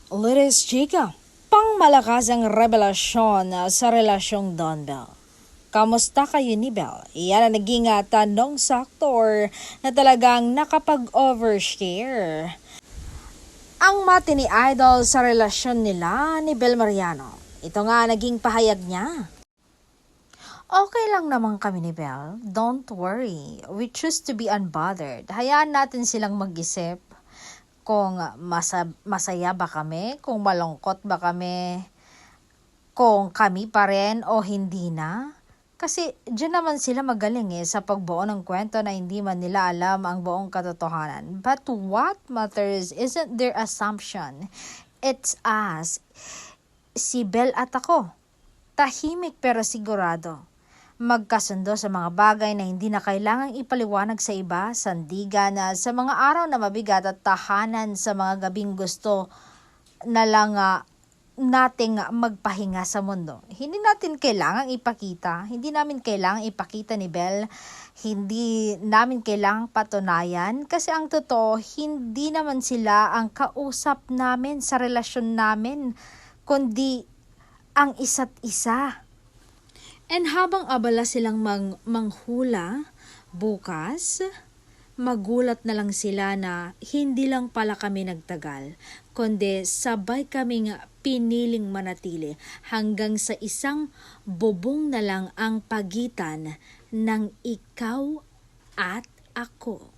Liris Chica, pangmalakas ang revelasyon sa relasyong Don Bell. Kamusta kayo ni Bell? Iyan ang naging tanong sa aktor na talagang nakapag-overshare. Ang matini idol sa relasyon nila ni Bel Mariano. Ito nga naging pahayag niya. Okay lang naman kami ni Bel. Don't worry. We choose to be unbothered. Hayaan natin silang mag-isip kung masaya ba kami, kung malungkot ba kami, kung kami pa rin o hindi na. Kasi dyan naman sila magaling sa pagbuo ng kwento na hindi man nila alam ang buong katotohanan. But what matters isn't their assumption. It's us. Si Bel at ako. Tahimik pero sigurado. Magkasundo sa mga bagay na hindi na kailangang ipaliwanag sa iba, sandigan na sa mga araw na mabigat at tahanan sa mga gabing gusto na lang nating magpahinga sa mundo. Hindi natin kailangang ipakita, hindi namin kailangang ipakita ni Bel, hindi namin kailangang patunayan kasi ang totoo, hindi naman sila ang kausap namin sa relasyon namin, kundi ang isa't isa. And habang abala silang manghula, bukas, magulat na lang sila na hindi lang pala kami nagtagal, kundi sabay kaming piniling manatili hanggang sa isang bubong na lang ang pagitan ng ikaw at ako.